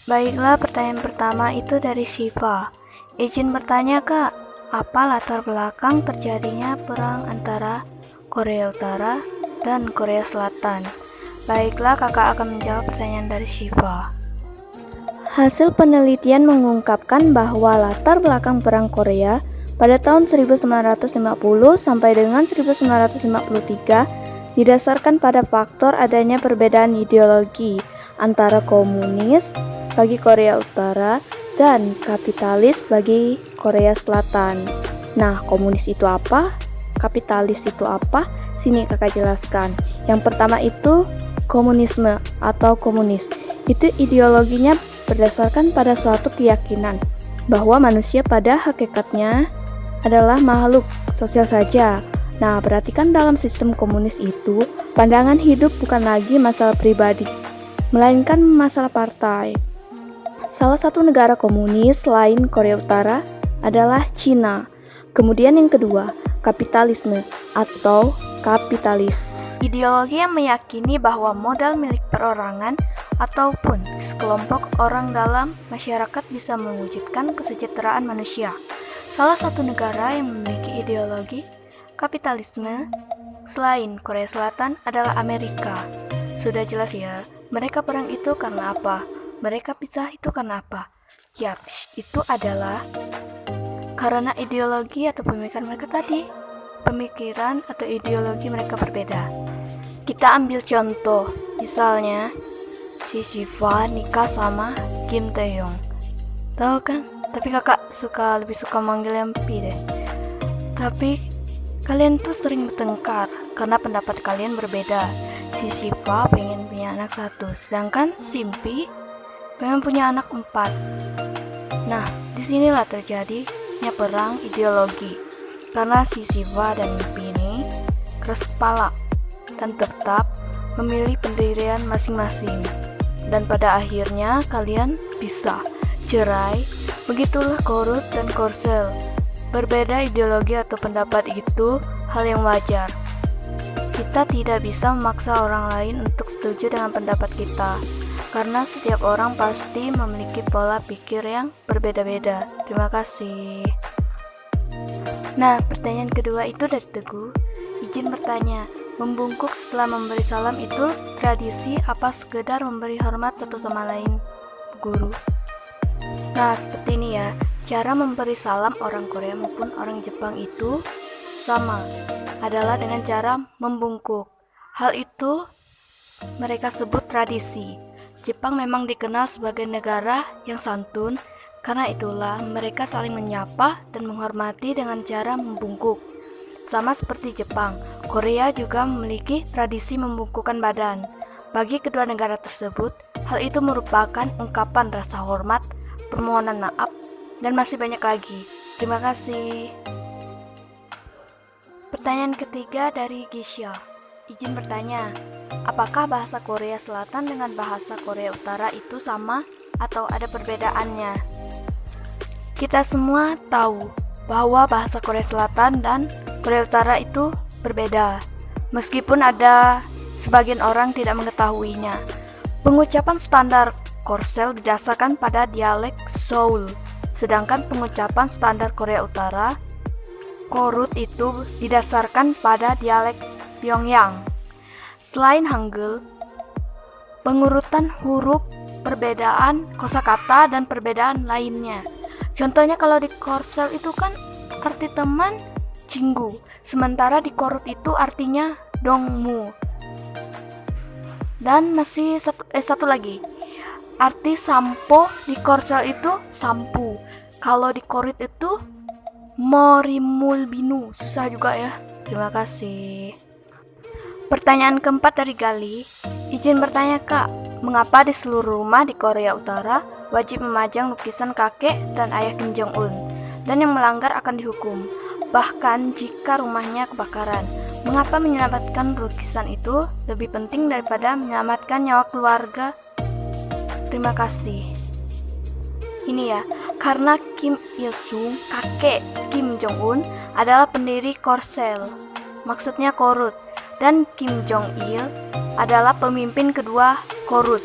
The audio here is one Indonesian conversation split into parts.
Baiklah, pertanyaan pertama itu dari Shiva. Izin bertanya, Kak, apa latar belakang terjadinya perang antara Korea Utara dan Korea Selatan? Baiklah, Kakak akan menjawab pertanyaan dari Shiva. Hasil penelitian mengungkapkan bahwa latar belakang perang Korea pada tahun 1950 sampai dengan 1953 didasarkan pada faktor adanya perbedaan ideologi antara komunis bagi Korea Utara dan kapitalis bagi Korea Selatan. Nah, komunis itu apa? Kapitalis itu apa? Sini kakak jelaskan. Yang pertama itu komunisme atau komunis. Itu ideologinya berdasarkan pada suatu keyakinan bahwa manusia pada hakikatnya adalah makhluk sosial saja. Nah, perhatikan dalam sistem komunis itu, pandangan hidup bukan lagi masalah pribadi, melainkan masalah partai. Salah satu negara komunis selain Korea Utara adalah Cina. Kemudian yang kedua, kapitalisme atau kapitalis. Ideologi yang meyakini bahwa modal milik perorangan ataupun sekelompok orang dalam masyarakat bisa mewujudkan kesejahteraan manusia. Salah satu negara yang memiliki ideologi kapitalisme selain Korea Selatan adalah Amerika. Sudah jelas ya, mereka perang itu karena apa? Mereka pisah itu karena apa? Ya, itu adalah karena ideologi atau pemikiran mereka tadi. Pemikiran atau ideologi mereka berbeda. Kita ambil contoh, misalnya si Shiva nikah sama Kim Taeyong. Tahu kan? Tapi kakak lebih suka manggil yang Pi deh. Tapi kalian tuh sering bertengkar karena pendapat kalian berbeda. Si Shiva pengen punya anak 1, sedangkan Simpi pengen punya anak 4. Nah, disinilah terjadinya perang ideologi. Karena si Shiva dan Simpi ini keras kepala dan tetap memilih pendirian masing-masing. Dan pada akhirnya kalian bisa cerai. Begitulah Korut dan Korsel. Berbeda ideologi atau pendapat itu hal yang wajar. Kita tidak bisa memaksa orang lain untuk setuju dengan pendapat kita, karena setiap orang pasti memiliki pola pikir yang berbeda-beda. Terima kasih. Nah, pertanyaan kedua itu dari Teguh. Izin bertanya, membungkuk setelah memberi salam itu tradisi apa sekedar memberi hormat satu sama lain, guru? Nah, seperti ini ya. Cara memberi salam orang Korea maupun orang Jepang itu sama, adalah dengan cara membungkuk. Hal itu mereka sebut tradisi. Jepang memang dikenal sebagai negara yang santun, karena itulah mereka saling menyapa dan menghormati dengan cara membungkuk. Sama seperti Jepang, Korea juga memiliki tradisi membungkukkan badan. Bagi kedua negara tersebut, hal itu merupakan ungkapan rasa hormat, permohonan maaf, dan masih banyak lagi. Terima kasih. Pertanyaan ketiga dari Gisha. Izin bertanya, apakah bahasa Korea Selatan dengan bahasa Korea Utara itu sama atau ada perbedaannya? Kita semua tahu bahwa bahasa Korea Selatan dan Korea Utara itu berbeda, meskipun ada sebagian orang tidak mengetahuinya. Pengucapan standar Korsel didasarkan pada dialek Seoul, sedangkan pengucapan standar Korea Utara, Korut, itu didasarkan pada dialek Pyongyang. Selain Hangul, pengurutan huruf, perbedaan kosakata, dan perbedaan lainnya. Contohnya kalau di Korsel itu kan arti teman Jinggu, sementara di Korut itu artinya dongmu. Dan masih satu lagi. Arti sampo di Korsel itu sampu. Kalau di Korut itu morimulbinu. Susah juga ya. Terima kasih. Pertanyaan keempat dari Gali. Izin bertanya, Kak, mengapa di seluruh rumah di Korea Utara wajib memajang lukisan kakek dan ayah Kim Jong-un, dan yang melanggar akan dihukum, bahkan jika rumahnya kebakaran? Mengapa menyelamatkan lukisan itu lebih penting daripada menyelamatkan nyawa keluarga? Terima kasih. Ini ya, karena Kim Il-sung, kakek Kim Jong-un, adalah pendiri Korsel, maksudnya Korut, dan Kim Jong-il adalah pemimpin kedua Korut.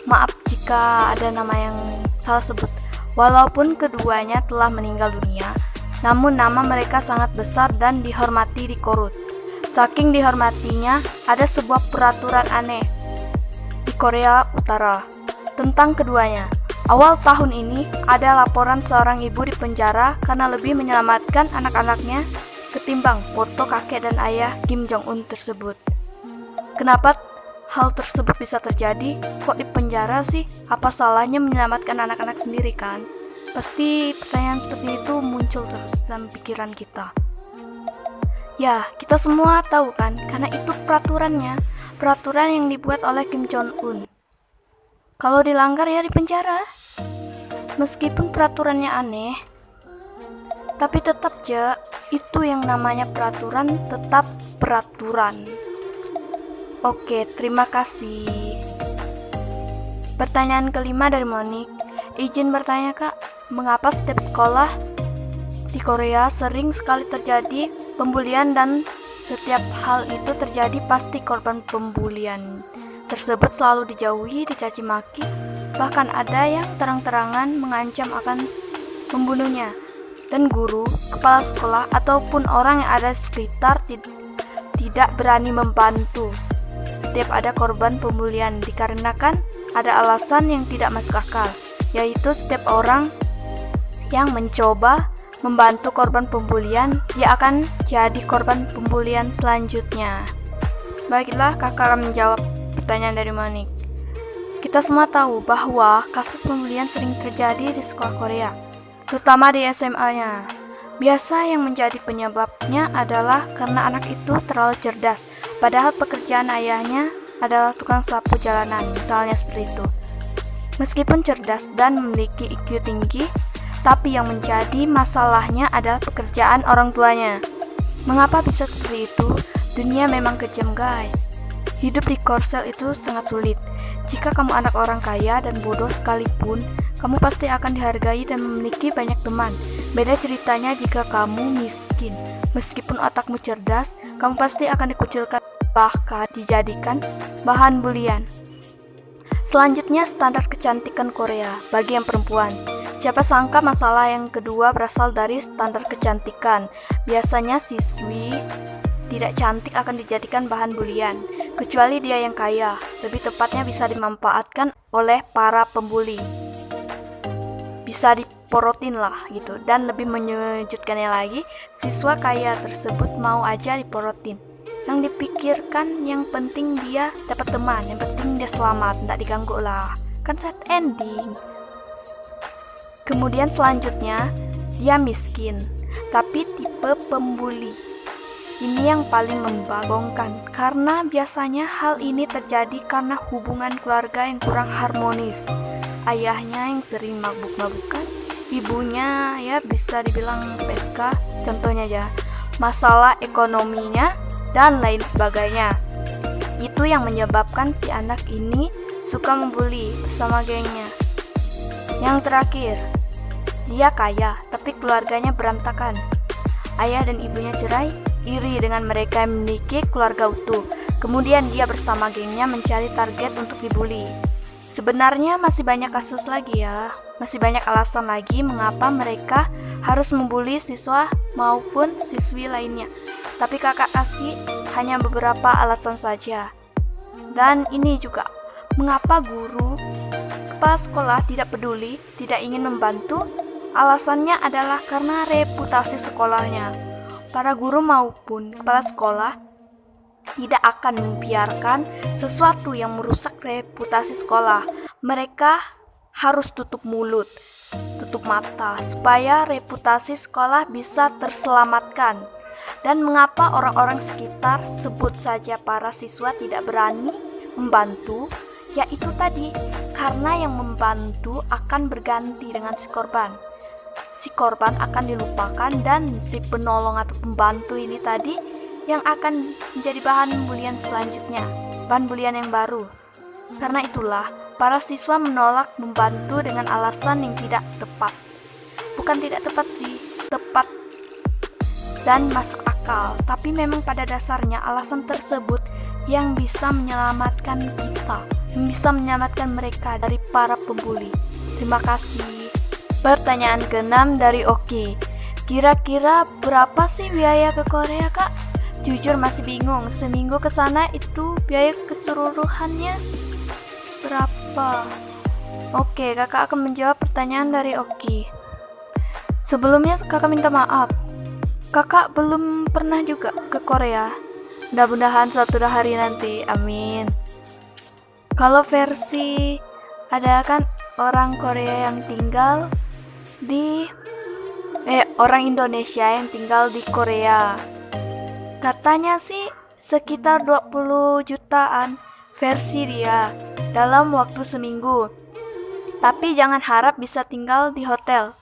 Maaf jika jika ada nama yang salah sebut. Walaupun keduanya telah meninggal dunia, namun nama mereka sangat besar dan dihormati di Korut. Saking dihormatinya, ada sebuah peraturan aneh di Korea Utara tentang keduanya. Awal tahun ini ada laporan seorang ibu di penjara karena lebih menyelamatkan anak-anaknya ketimbang foto kakek dan ayah Kim Jong-un tersebut. Kenapa hal tersebut bisa terjadi? Kok di penjara sih? Apa salahnya menyelamatkan anak-anak sendiri kan? Pasti pertanyaan seperti itu muncul terus dalam pikiran kita. Ya, kita semua tahu kan, karena itu peraturannya. Peraturan yang dibuat oleh Kim Jong-un. Kalau dilanggar ya di penjara. Meskipun peraturannya aneh, tapi tetap aja itu yang namanya peraturan tetap peraturan. Oke, terima kasih. Pertanyaan kelima dari Monik. Izin bertanya kak, mengapa setiap sekolah di Korea sering sekali terjadi pembulian dan setiap hal itu terjadi pasti korban pembulian tersebut selalu dijauhi, dicaci maki, bahkan ada yang terang-terangan mengancam akan membunuhnya. Dan guru, kepala sekolah, ataupun orang yang ada di sekitar tidak berani membantu setiap ada korban pembulian dikarenakan ada alasan yang tidak masuk akal, yaitu setiap orang yang mencoba membantu korban pembulian, dia akan jadi korban pembulian selanjutnya. Baiklah, kakak akan menjawab pertanyaan dari Monik. Kita semua tahu bahwa kasus pembulian sering terjadi di sekolah Korea, terutama di SMA-nya. Biasa yang menjadi penyebabnya adalah karena anak itu terlalu cerdas, padahal pekerjaan ayahnya adalah tukang sapu jalanan, misalnya seperti itu. Meskipun cerdas dan memiliki IQ tinggi, tapi yang menjadi masalahnya adalah pekerjaan orang tuanya. Mengapa bisa seperti itu? Dunia memang kejam guys. Hidup di Korsel itu sangat sulit. Jika kamu anak orang kaya dan bodoh sekalipun, kamu pasti akan dihargai dan memiliki banyak teman. Beda ceritanya jika kamu miskin. Meskipun otakmu cerdas, kamu pasti akan dikucilkan, bahkan dijadikan bahan bulian. Selanjutnya, standar kecantikan Korea bagi yang perempuan. Siapa sangka masalah yang kedua berasal dari standar kecantikan. Biasanya siswi tidak cantik akan dijadikan bahan bulian, kecuali dia yang kaya. Lebih tepatnya bisa dimanfaatkan oleh para pembuli. Bisa diporotin lah gitu. Dan lebih menyejutkannya lagi, siswa kaya tersebut mau aja diporotin. Yang dipikirkan yang penting dia dapat teman, yang penting dia selamat, tidak diganggu lah. Kan sad ending. Kemudian selanjutnya, dia miskin, tapi tipe pembuli. Ini yang paling membagongkan, karena biasanya hal ini terjadi karena hubungan keluarga yang kurang harmonis. Ayahnya yang sering mabuk-mabukan, ibunya ya bisa dibilang PSK, contohnya aja, masalah ekonominya, dan lain sebagainya. Itu yang menyebabkan si anak ini suka membuli bersama gengnya. Yang terakhir, dia kaya, tapi keluarganya berantakan. Ayah dan ibunya cerai, iri dengan mereka yang memiliki keluarga utuh. Kemudian dia bersama gengnya mencari target untuk dibully. Sebenarnya masih banyak kasus lagi ya. Masih banyak alasan lagi mengapa mereka harus membuli siswa maupun siswi lainnya. Tapi kakak kasih hanya beberapa alasan saja. Dan ini juga, mengapa guru, kepala sekolah tidak peduli, tidak ingin membantu? Alasannya adalah karena reputasi sekolahnya. Para guru maupun kepala sekolah tidak akan membiarkan sesuatu yang merusak reputasi sekolah. Mereka harus tutup mulut, tutup mata, supaya reputasi sekolah bisa terselamatkan. Dan mengapa orang-orang sekitar, sebut saja para siswa, tidak berani membantu? Ya itu tadi, karena yang membantu akan berganti dengan si korban. Si korban akan dilupakan dan si penolong atau pembantu ini tadi yang akan menjadi bahan bulian selanjutnya, bahan bulian yang baru. Karena itulah, para siswa menolak membantu dengan alasan yang tidak tepat. Bukan tidak tepat sih, tepat dan masuk akal. Tapi memang pada dasarnya alasan tersebut yang bisa menyelamatkan kita, yang bisa menyelamatkan mereka dari para pembuli. Terima kasih. Pertanyaan ke-6 dari Oki. Kira-kira berapa sih biaya ke Korea, Kak? Jujur masih bingung, seminggu ke sana itu biaya keseluruhannya berapa? Oke, kakak akan menjawab pertanyaan dari Oki. Sebelumnya kakak minta maaf, kakak belum pernah juga ke Korea. Mudah-mudahan suatu hari nanti, amin. Kalau versi ada kan orang Korea yang tinggal di orang Indonesia yang tinggal di Korea. Katanya sih sekitar 20 jutaan versi dia dalam waktu seminggu. Tapi jangan harap bisa tinggal di hotel.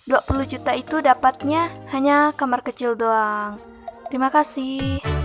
20 juta itu dapatnya hanya kamar kecil doang. Terima kasih.